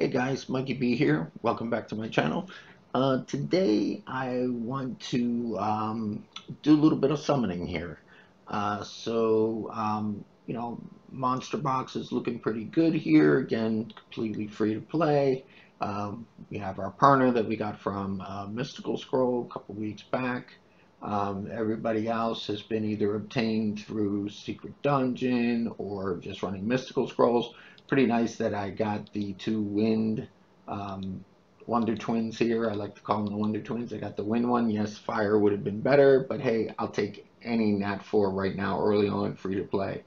Hey guys, Mikey B here. Welcome back to my channel. Today I want to do a little bit of summoning here. Monster Box is looking pretty good here. Again, completely free to play. We have our partner that we got from Mystical Scroll a couple weeks back. Everybody else has been either obtained through Secret Dungeon or just running Mystical Scrolls. Pretty nice that I got the two Wind um, Wonder Twins here. I like to call them the Wonder Twins. I got the Wind one. Yes, Fire would have been better, but hey, I'll take any Nat 4 right now, early on, free to play.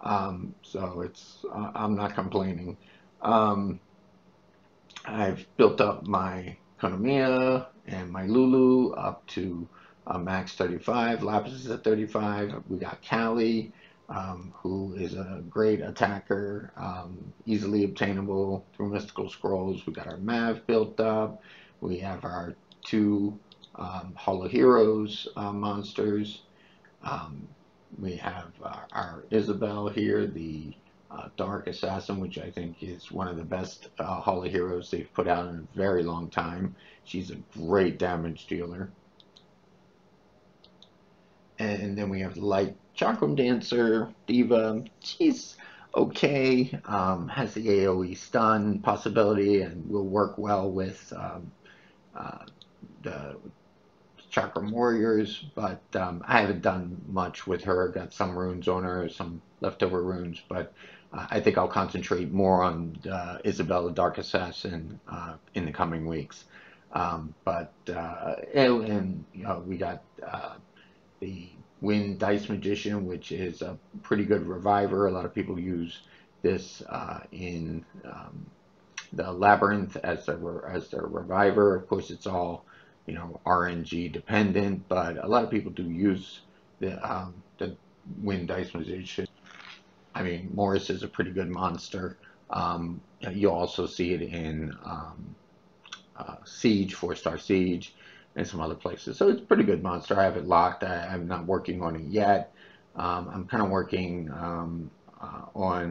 I'm not complaining. Um, I've built up my Konomiya and my Lulu up to max 35. Lapis is at 35. We got Callie, who is a great attacker, easily obtainable through Mystical Scrolls. We got our Mav built up. We have our two Holo Heroes monsters. Um, we have our Isabel here, the Dark Assassin, which I think is one of the best Holo Heroes they've put out in a very long time. She's a great damage dealer. And then we have the Light Chakram Dancer, Diva. She's okay, has the AoE stun possibility and will work well with uh, the Chakram Warriors, but I haven't done much with her. Got some runes on her, some leftover runes, but I think I'll concentrate more on Isabel the Dark Assassin in the coming weeks. We got the Wind Dice Magician, which is a pretty good reviver. A lot of people use this in the Labyrinth as their reviver. Of course, it's all RNG dependent, but a lot of people do use the Wind Dice Magician. I mean, Morris is a pretty good monster. You also see it in Siege, 4-star Siege, and some other places. So it's a pretty good monster. I have it locked. I'm not working on it yet. I'm kind of working on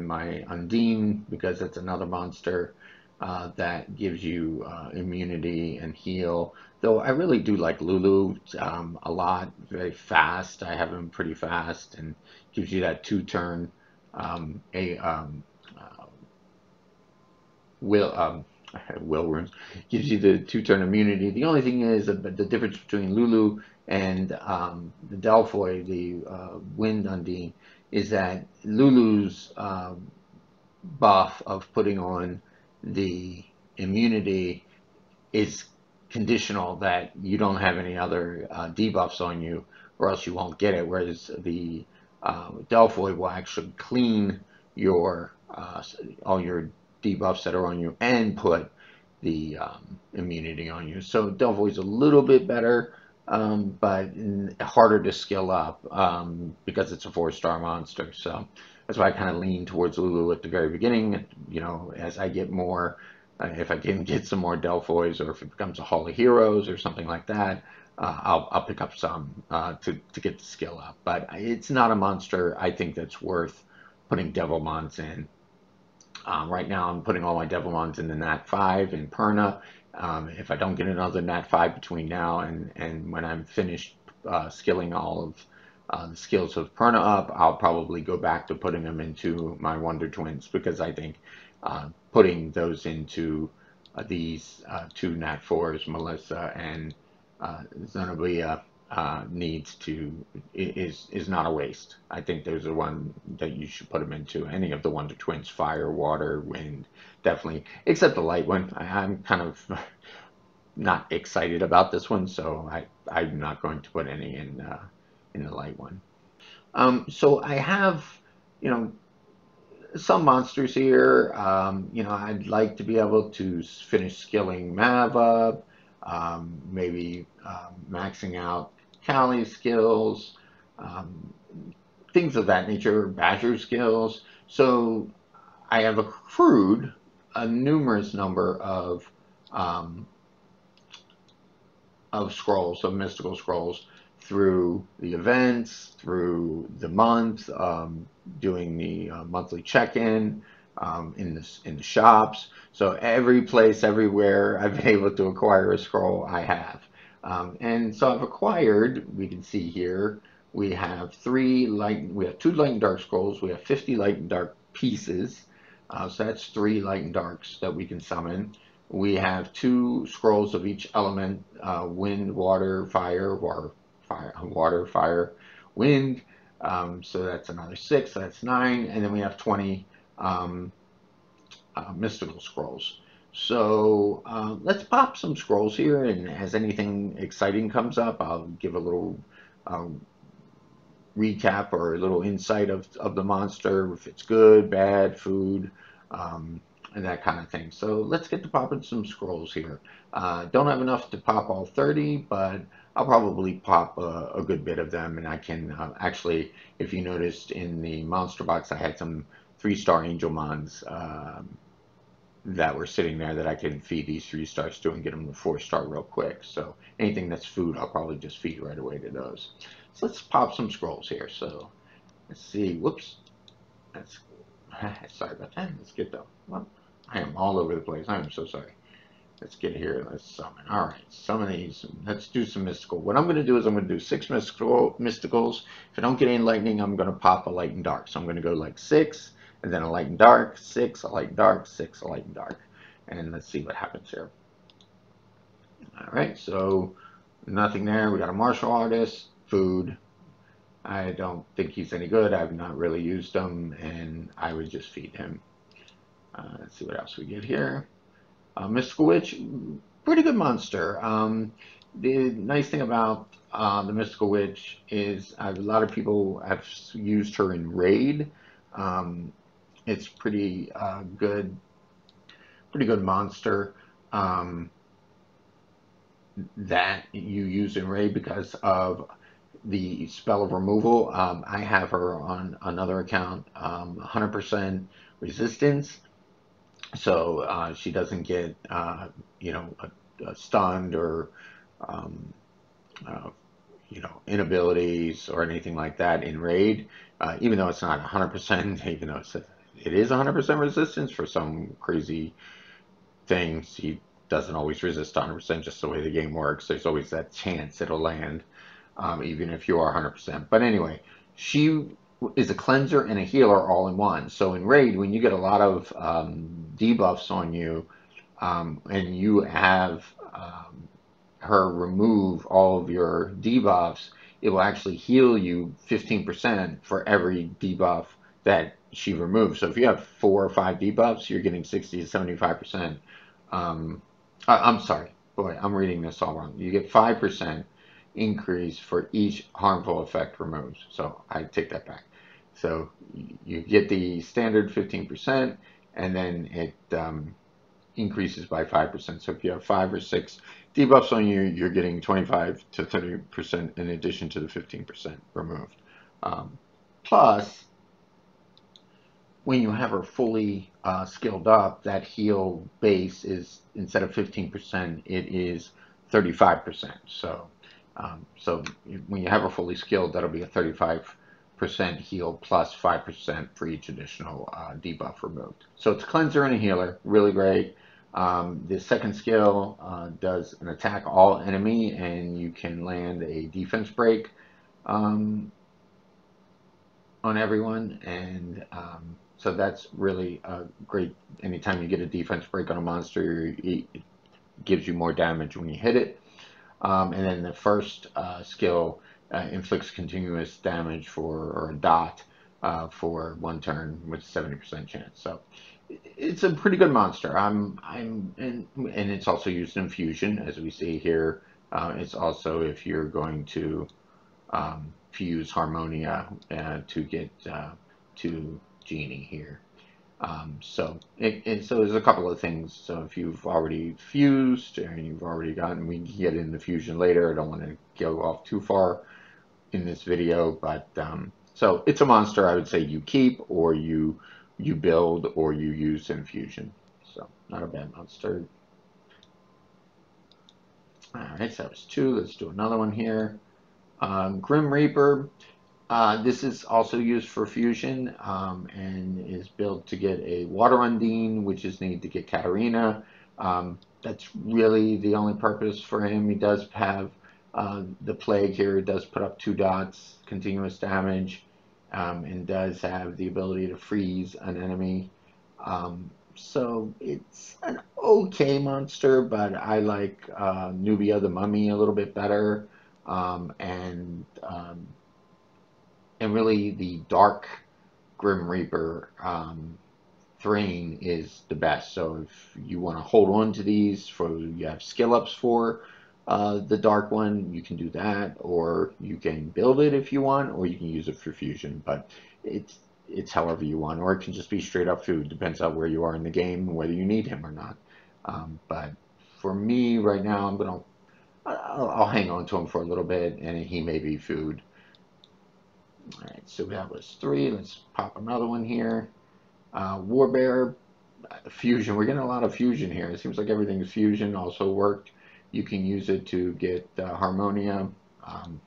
my Undine because it's another monster that gives you immunity and heal. Though I really do like Lulu a lot. Very fast. I have him pretty fast and gives you that two-turn a will will runes gives you the two-turn immunity. The only thing is the difference between Lulu and the Delphoid, the Wind Undine, is that Lulu's buff of putting on the immunity is conditional that you don't have any other debuffs on you, or else you won't get it. Whereas the Delphoid will actually clean your all your debuffs that are on you and put the immunity on you. So Delphoid's a little bit better, but harder to skill up because it's a 4-star monster. So that's why I kind of lean towards Lulu at the very beginning. As I get more, if I can get some more Delphoids, or if it becomes a Hall of Heroes or something like that, I'll pick up some to get the skill up. But it's not a monster I think that's worth putting Devilmons in. Right now, I'm putting all my Devilmons in the Nat 5 in Perna. If I don't get another Nat 5 between now and when I'm finished skilling all of the skills of Perna up, I'll probably go back to putting them into my Wonder Twins, because I think putting those into these two Nat 4s, Melissa and Zenobia, is not a waste. I think there's a one that you should put them into. Any of the Wonder Twins, Fire, Water, Wind, definitely, except the light one. I'm kind of not excited about this one, so I'm not going to put any in the light one. So I have, you know, some monsters here. I'd like to be able to finish skilling Mav up, maybe maxing out Callie's skills, um, things of that nature, Badger skills. So I have accrued a numerous number um, of scrolls, of mystical scrolls, through the events, through the month, doing the monthly check-in, in the shops. So every place, everywhere I've been able to acquire a scroll, I have. And so I've acquired, we can see here, we have we have 2 light and dark scrolls. We have 50 light and dark pieces. So that's 3 light and darks that we can summon. We have 2 scrolls of each element, wind, water, fire, water, fire, wind. So that's another 6, so that's 9. And then we have 20 um, mystical scrolls. So let's pop some scrolls here, and as anything exciting comes up, I'll give a little recap or a little insight of the monster, if it's good, bad, food, and that kind of thing. So let's get to popping some scrolls here. Don't have enough to pop all 30, but I'll probably pop a good bit of them, and I can actually, if you noticed in the monster box, I had some 3-star angel mons that were sitting there that I can feed these 3-stars to and get them to 4-star real quick. So anything that's food, I'll probably just feed right away to those. So let's pop some scrolls here. So let's see. Whoops. That's sorry about that. Let's get them. Well, I am all over the place. I am so sorry. Let's get here. Let's summon. All right, summon these. Let's do some mystical. What I'm going to do is I'm going to do 6 mysticals. If I don't get any lightning, I'm going to pop a light and dark. So I'm going to go like 6, and then a light and dark, 6, a light and dark, 6, a light and dark. And let's see what happens here. All right, so nothing there. We got a martial artist, food. I don't think he's any good. I've not really used him, and I would just feed him. Let's see what else we get here. Mystical Witch, pretty good monster. The nice thing about the Mystical Witch is a lot of people have used her in Raid. It's pretty pretty good monster that you use in Raid because of the spell of removal. I have her on another account, 100% resistance. So she doesn't get, stunned or, um, uh, inabilities or anything like that in raid. Even though it's not 100%, even though it is 100% resistance for some crazy things, he doesn't always resist 100%. Just the way the game works, there's always that chance it'll land, even if you are 100%. But anyway, she is a cleanser and a healer all in one. So in raid, when you get a lot of debuffs on you, and you have her remove all of your debuffs, it will actually heal you 15% for every debuff that she removes. So if you have 4 or 5 debuffs, you're getting 60 to 75%. I'm sorry, boy, I'm reading this all wrong. You get 5% increase for each harmful effect removed. So I take that back. So you get the standard 15%, and then it increases by 5%. So if you have 5 or 6 debuffs on you, you're getting 25 to 30% in addition to the 15% removed. Plus, when you have her fully skilled up, that heal base is, instead of 15%, it is 35%. So when you have her fully skilled, that'll be a 35% heal plus 5% for each additional debuff removed. So it's a cleanser and a healer, really great. The second skill does an attack all enemy, and you can land a defense break on everyone, and so that's really great. Anytime you get a defense break on a monster, it gives you more damage when you hit it. And then the first skill inflicts continuous damage or a dot for 1 turn with 70% chance. So it's a pretty good monster. And it's also used in fusion, as we see here. It's also, if you're going to fuse Harmonia to get to Genie here. So there's a couple of things. So if you've already fused and you've already gotten, we can get into fusion later. I don't want to go off too far in this video, but so it's a monster I would say you keep, or you build, or you use in fusion. So not a bad monster. All right, so that was 2. Let's do another one here. Grim Reaper. This is also used for fusion and is built to get a water undine, which is needed to get Katarina. That's really the only purpose for him. He does have the plague here. It does put up 2 dots, continuous damage, and does have the ability to freeze an enemy. So it's an okay monster, but I like Nubia the Mummy a little bit better. And really the Dark Grim Reaper Thrain is the best. So if you want to hold on to these for you have skill ups for the dark one, you can do that, or you can build it if you want, or you can use it for fusion. But it's however you want, or it can just be straight up food. Depends on where you are in the game, whether you need him or not. But for me right now, I'll hang on to him for a little bit, and he may be food. All right, so that was 3. Let's pop another one here. Warbear, fusion. We're getting a lot of fusion here. It seems like everything's fusion also worked. You can use it to get Harmonia. Um,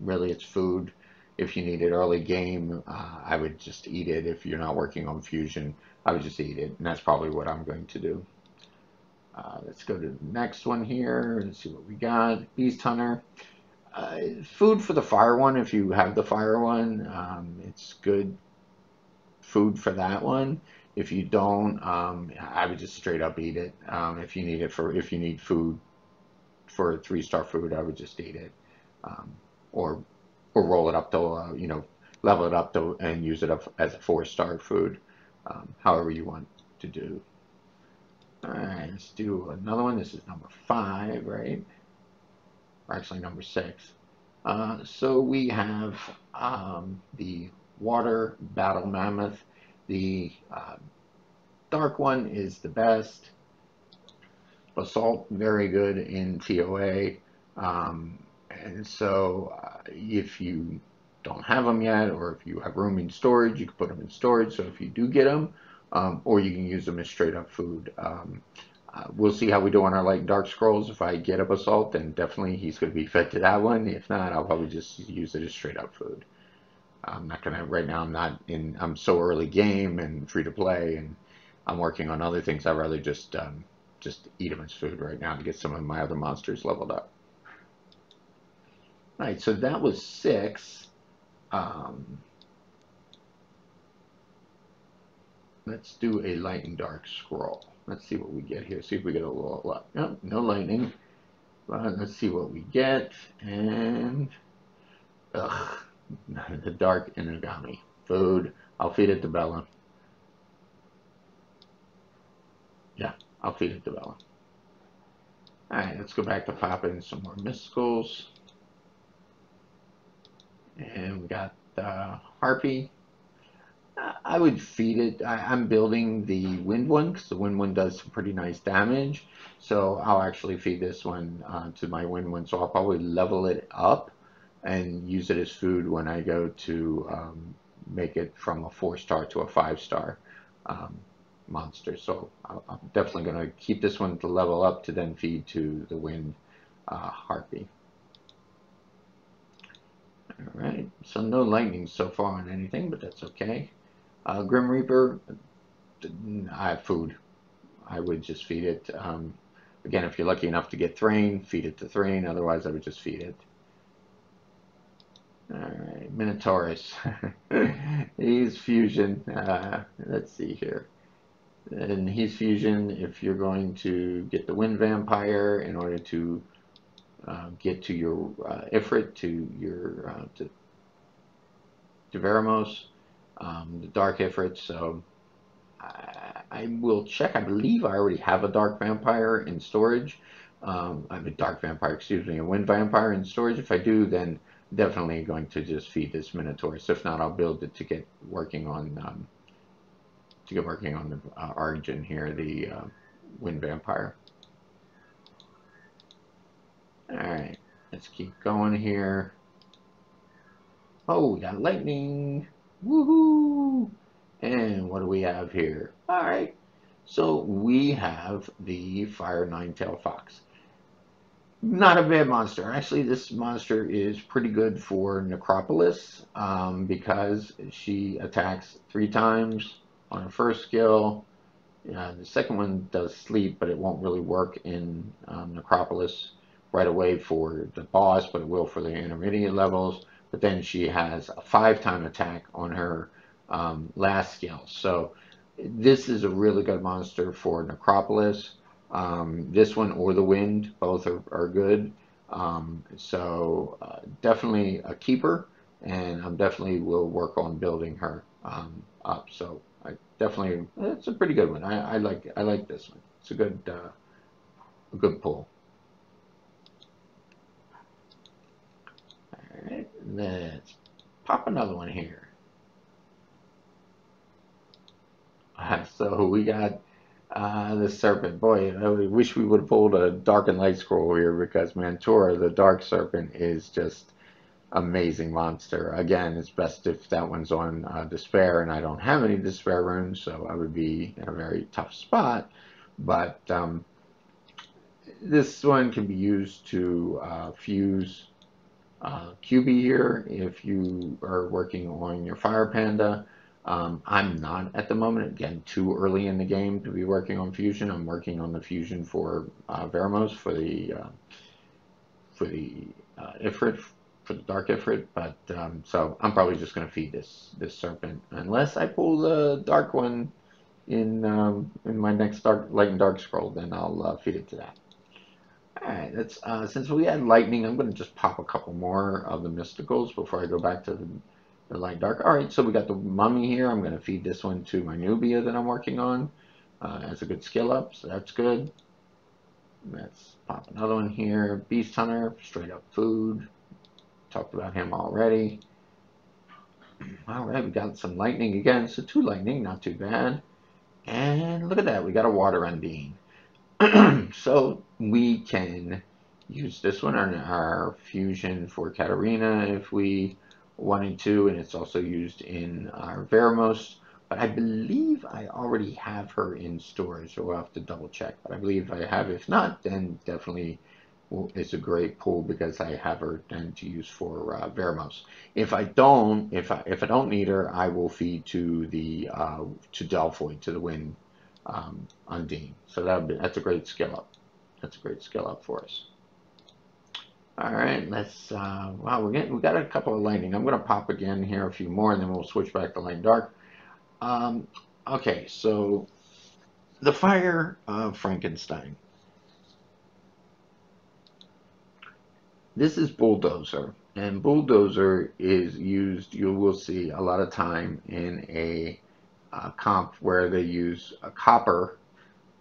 really, it's food. If you need it early game, I would just eat it. If you're not working on fusion, I would just eat it. And that's probably what I'm going to do. Let's go to the next one here and see what we got. Beast Hunter. Food for the fire one if you have the fire one. It's good food for that one. If you don't, I would just straight up eat it. If you need food for a 3-star food, I would just eat it, um, or roll it up to level it up to and use it up as a 4-star food, however you want to do. All right, let's do another one. This is number 5, right? Or actually number 6. So we have the Water Battle Mammoth. The dark one is the best. Basalt, very good in TOA. And so if you don't have them yet, or if you have room in storage, you can put them in storage. So if you do get them, or you can use them as straight up food. We'll see how we do on our light and dark scrolls. If I get a basalt, then definitely he's going to be fed to that one. If not, I'll probably just use it as straight up food. I'm not gonna right now. I'm so early game and free to play, and I'm working on other things. I'd rather just eat them as food right now to get some of my other monsters leveled up. All right, so that was 6. Um, let's do a light and dark scroll. Let's see what we get here. See if we get a little luck. No, no lightning. Let's see what we get. And ugh, the dark inagami food. I'll feed it to Bella. Yeah, I'll feed it to Bella. Alright, let's go back to popping some more mysticals. And we got Harpy. I would feed it. I'm building the wind one because the wind one does some pretty nice damage. So I'll actually feed this one to my wind one. So I'll probably level it up and use it as food when I go to make it from a 4-star to a 5-star monster. So I'm definitely going to keep this one to level up to then feed to the wind Harpy. All right, so no lightning so far on anything, but that's okay. Grim Reaper, I have food. I would just feed it. Again, if you're lucky enough to get Thrain, feed it to Thrain. Otherwise, I would just feed it. All right, Minotaurus. He's fusion. Let's see here. And he's fusion if you're going to get the Wind Vampire in order to get to your Ifrit, to your to Veramos, the Dark Ifrit. So I will check. I believe I already have a Dark Vampire in storage. I'm a Dark Vampire, excuse me, a Wind Vampire in storage. If I do, then definitely going to just feed this Minotaurus. If not, I'll build it to get working on the origin here, the Wind Vampire. All right, let's keep going here. Oh, we got lightning. Woohoo! And what do we have here? All right, so we have the Fire Nine-Tailed Fox. Not a bad monster. Actually, this monster is pretty good for Necropolis because she attacks 3 times on her first skill. The second one does sleep, but it won't really work in Necropolis right away for the boss, but it will for the intermediate levels. But then she has a 5-time attack on her last skill. So this is a really good monster for Necropolis. This one or the Wind, both are good. Definitely a keeper, and I'm definitely will work on building her up. So I definitely, it's a pretty good one. I like this one. It's a good pull. All right, let's pop another one here. So we got the Serpent. Boy, I wish we would have pulled a Dark and Light Scroll here because Mantora, the Dark Serpent, is just amazing monster. Again, it's best if that one's on Despair, and I don't have any Despair runes, so I would be in a very tough spot. But this one can be used to fuse QB here if you are working on your Fire Panda. I'm not at the moment. Again, too early in the game to be working on fusion. I'm working on the fusion for Veramos for the Ifrit, for the Dark Ifrit. But so I'm probably just going to feed this Serpent unless I pull the Dark one in my next Light and Dark scroll. Then I'll feed it to that. All right, that's since we had lightning, I'm going to just pop a couple more of the mysticals before I go back to the light dark. All right, so we got the mummy here. I'm going to feed this one to my Nubia that I'm working on. That's a good skill up, so that's good. Let's pop another one here. Beast Hunter, straight up food. Talked about him already. All right, we got some lightning again, so 2 lightning, not too bad. And look at that, we got a water undine. So we can use this one on our fusion for Katarina if we wanted to, and it's also used in our Veramos. But I believe I already have her in storage, so we'll have to double check. But I believe I have. If not, then definitely it's a great pull because I have her then to use for Veramos. If I don't, if I don't need her, I will feed to the to Delphoid, to the Wind Undine. So that's a great skill up. That's a great skill up for us. All right, let's. Wow, we got a couple of lightning. I'm gonna pop again here a few more, and then we'll switch back to light dark. Um, okay, so the fire Frankenstein. This is bulldozer, and bulldozer is used. You will see a lot of time in a comp where they use a copper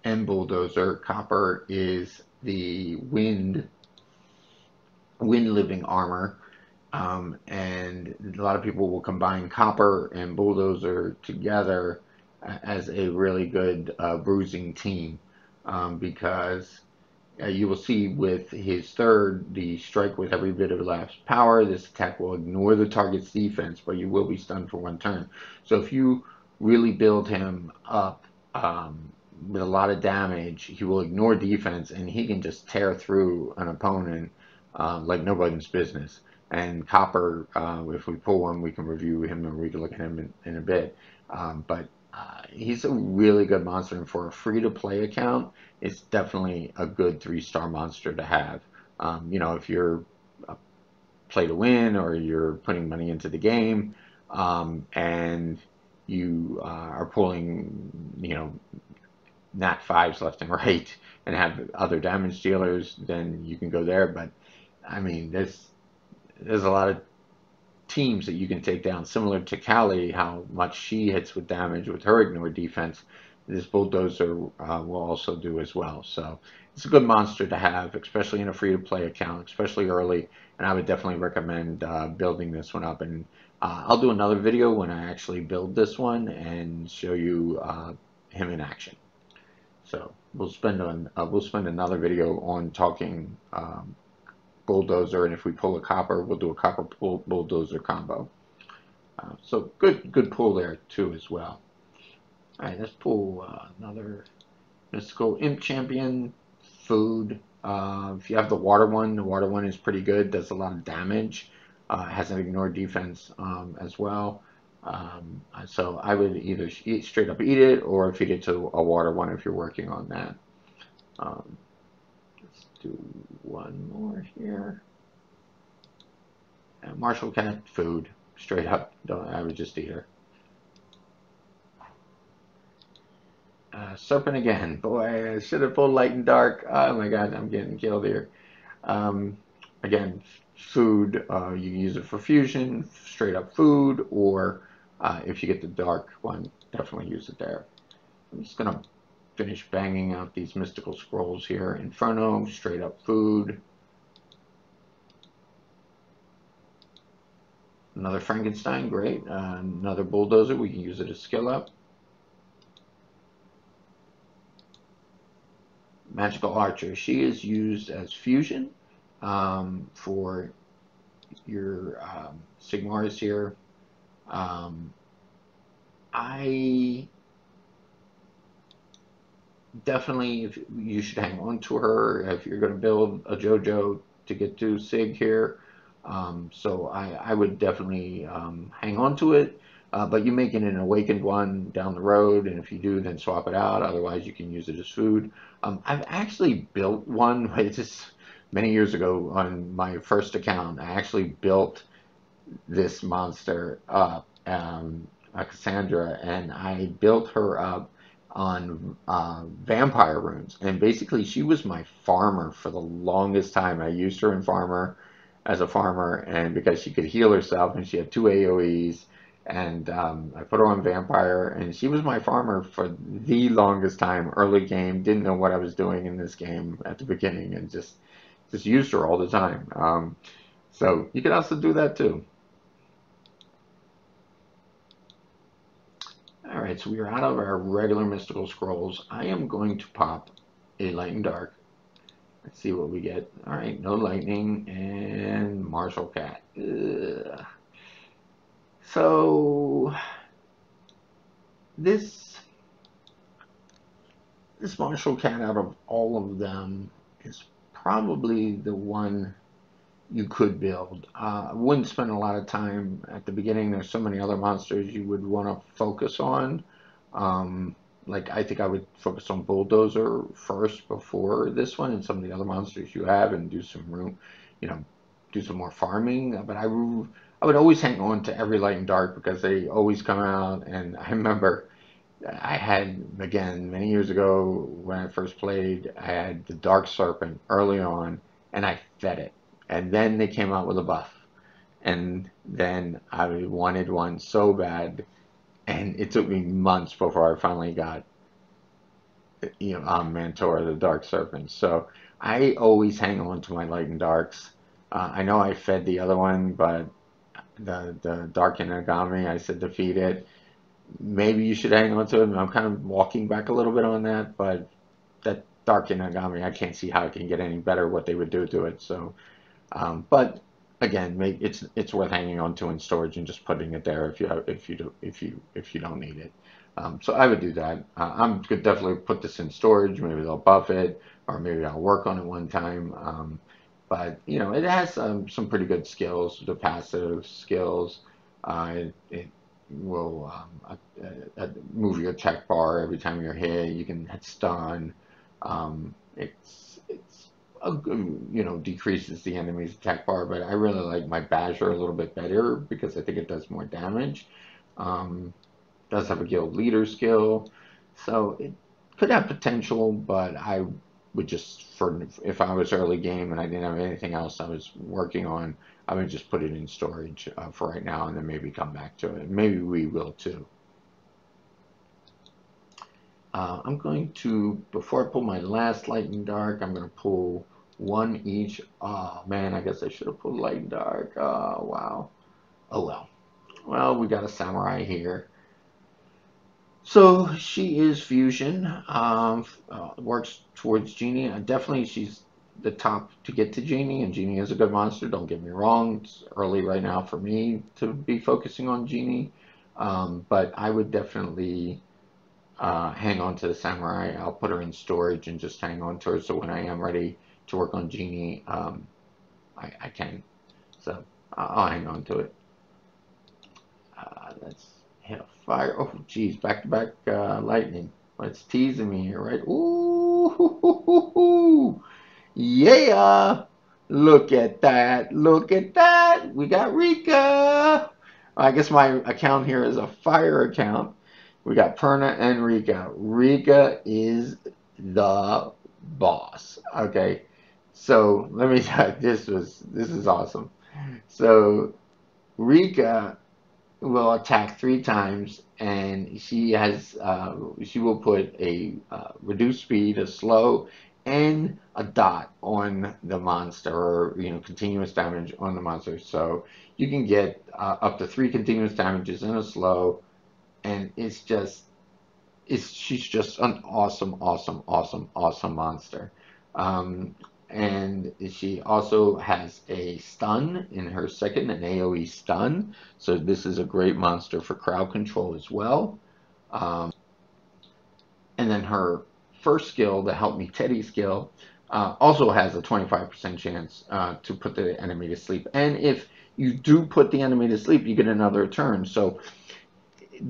and bulldozer. Copper is the wind living armor. And a lot of people will combine copper and bulldozer together as a really good bruising team because you will see with his third, the strike with every bit of elapsed power. This attack will ignore the target's defense, but you will be stunned for 1 turn. So if you really build him up with a lot of damage, he will ignore defense and he can just tear through an opponent like nobody's business. And Copper, if we pull one, we can review him and we can look at him in a bit. But he's a really good monster, and for a free-to-play account, it's definitely a good 3-star monster to have. If you're a play to win or you're putting money into the game, and you are pulling, nat 5s left and right and have other damage dealers, then you can go there. But I mean, there's a lot of teams that you can take down, similar to Callie, how much she hits with damage with her ignore defense. This bulldozer will also do as well. So it's a good monster to have, especially in a free-to-play account, especially early. And I would definitely recommend building this one up. And I'll do another video when I actually build this one and show you him in action. So we'll spend another video on talking bulldozer, and if we pull a copper, we'll do a copper bulldozer combo. So good pull there too as well. All right, let's pull another mystical imp champion food. If you have the water one is pretty good, does a lot of damage, has an ignore defense as well. So I would either straight up eat it or feed it to a water one if you're working on that. Um, let's do one more here. Marshall cat food, straight up. Don't, I would just eat her. Serpent again. Boy, I should have pulled light and dark. Oh my god, I'm getting killed here. Um, Again, food, you can use it for fusion, straight up food, or if you get the dark one, definitely use it there. I'm just going to finish banging out these mystical scrolls here. Inferno, straight up food. Another Frankenstein, great. Another bulldozer, we can use it as skill up. Magical archer, she is used as fusion for your Sigmars here. Um, I definitely, if you should hang on to her if you're going to build a JoJo to get to Sig here. So I would definitely hang on to it, but you make it an awakened one down the road, and if you do, then swap it out. Otherwise, you can use it as food. I've actually built one. It's just many years ago on my first account. I actually built this monster up, Cassandra, and I built her up on vampire runes. And basically, she was my farmer for the longest time. I used her in farmer as a farmer, and because she could heal herself, and she had two AoEs. And I put her on vampire, and she was my farmer for the longest time. Early game, didn't know what I was doing in this game at the beginning, and just used her all the time. So you could also do that too. All right, so we are out of our regular mystical scrolls. I am going to pop a light and dark. Let's see what we get. All right, no lightning and martial cat. Ugh. So this this martial cat out of all of them is probably the one you could build. I wouldn't spend a lot of time at the beginning. There's so many other monsters you would want to focus on. Um, like I think I would focus on Bulldozer first before this one and some of the other monsters you have, and do some room, you know, do some more farming. But I would always hang on to every light and dark because they always come out. And I remember I had, again, many years ago when I first played, I had the Dark Serpent early on, and I fed it. And then they came out with a buff. And then I wanted one so bad, and it took me months before I finally got, Mantora, the Dark Serpent. So I always hang on to my Light and Darks. I know I fed the other one, but the Dark Inagami, I said defeat it. Maybe you should hang on to it. I'm kind of walking back a little bit on that, but that Dark Inagami, I can't see how it can get any better what they would do to it. So, but again, maybe it's worth hanging on to in storage and just putting it there if you don't need it. So I would do that. I'm could definitely put this in storage. Maybe they'll buff it, or maybe I'll work on it one time. But it has some pretty good skills, the passive skills. It will move your attack bar every time you're hit. You can hit stun. It's a good, decreases the enemy's attack bar, but I really like my Badger a little bit better because I think it does more damage. Does have a guild leader skill, so it could have potential, but I would just, for if I was early game and I didn't have anything else I was working on, I would just put it in storage for right now and then maybe come back to it. Maybe we will too. I'm going to, before I pull my last light and dark, I'm going to pull one each. Oh man, I guess I should have pulled light and dark. Oh wow. Oh well. Well, we got a samurai here. So she is fusion, works towards Genie. Definitely she's the top to get to Genie, and Genie is a good monster, don't get me wrong. It's early right now for me to be focusing on Genie, but I would definitely hang on to the Samurai. I'll put her in storage and just hang on to her so when I am ready to work on Genie, I can. So I'll hang on to it. Let's hit a fire. Oh, geez, back-to-back lightning. It's teasing me here, right? Ooh, hoo, hoo, hoo, hoo. Yeah! Look at that. Look at that. We got Rika. I guess my account here is a fire account. We got Perna and Rika. Rika is the boss. Okay. So let me tell you, this is awesome. So Rika will attack 3 times, and she will put a reduced speed, a slow, and a dot on the monster, or continuous damage on the monster. So you can get up to 3 continuous damages in a slow, and she's just an awesome, awesome, awesome, awesome monster. Um, and she also has a stun in her second, an AoE stun. So this is a great monster for crowd control as well. And then her first skill, the Help Me Teddy skill, also has a 25% chance to put the enemy to sleep. And if you do put the enemy to sleep, you get another turn. So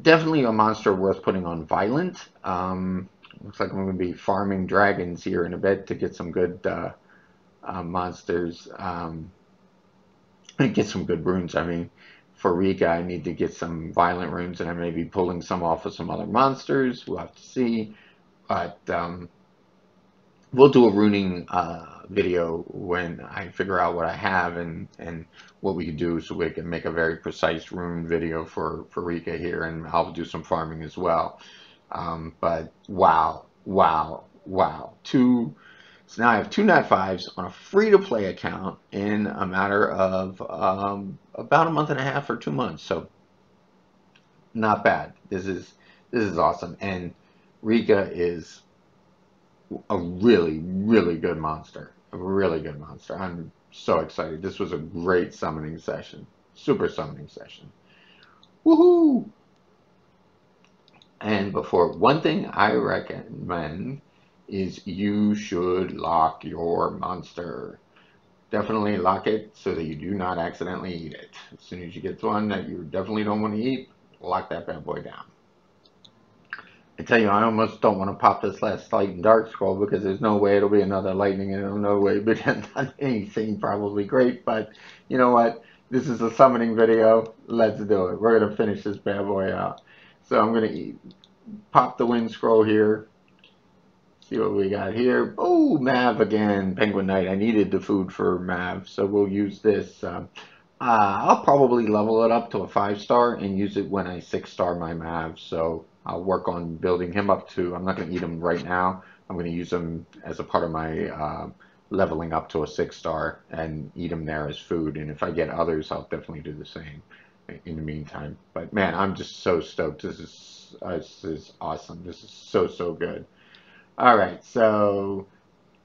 definitely a monster worth putting on Violent. Looks like I'm going to be farming dragons here in a bit to get some good monsters. Get some good runes. I mean, for Rika, I need to get some Violent runes, and I may be pulling some off of some other monsters. We'll have to see. But we'll do a runing video when I figure out what I have and what we can do, so we can make a very precise rune video for Rika here, and I'll do some farming as well. But wow, wow, wow. So now I have 2 Nat 5s on a free-to-play account in a matter of about a month and a half or 2 months. So not bad. This is awesome. And Rika is a really, really good monster. A really good monster. I'm so excited. This was a great summoning session. Super summoning session. Woohoo! And before, one thing I recommend is you should lock your monster. Definitely lock it so that you do not accidentally eat it. As soon as you get one that you definitely don't want to eat, lock that bad boy down. I tell you, I almost don't want to pop this last light and dark scroll, because there's no way it'll be another lightning, and there's no way it'll be anything probably great. But you know what? This is a summoning video. Let's do it. We're going to finish this bad boy out. So I'm going to pop the wind scroll here. See what we got here. Oh, Mav again. Penguin Knight. I needed the food for Mav, so we'll use this. I'll probably level it up to a 5-star and use it when I 6-star my Mav. So I'll work on building him up to, I'm not going to eat him right now. I'm going to use him as a part of my leveling up to a 6-star and eat him there as food. And if I get others, I'll definitely do the same in the meantime. But man, I'm just so stoked. This is awesome. This is so good. All right, so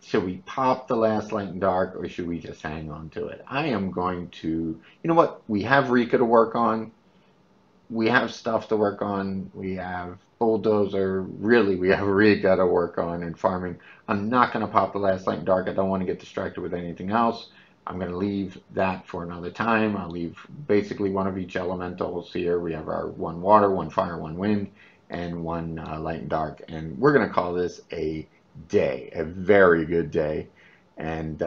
should we pop the last light and dark, or should we just hang on to it? I am going to, you know what? We have Rika to work on. We have stuff to work on. We have Bulldozer. Really, we have Rika to work on and farming. I'm not going to pop the last light and dark. I don't want to get distracted with anything else. I'm going to leave that for another time. I'll leave basically one of each elementals here. We have our 1 water, 1 fire, 1 wind, and 1 light and dark. And we're going to call this a day, a very good day. And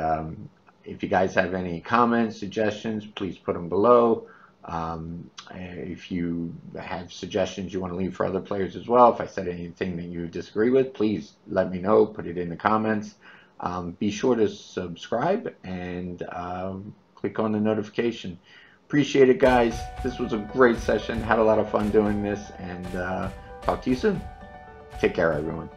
if you guys have any comments, suggestions, please put them below. If you have suggestions you want to leave for other players as well, if I said anything that you disagree with, please let me know. Put it in the comments. Be sure to subscribe and click on the notification. Appreciate it, guys. This was a great session. Had a lot of fun doing this, and talk to you soon. Take care, everyone.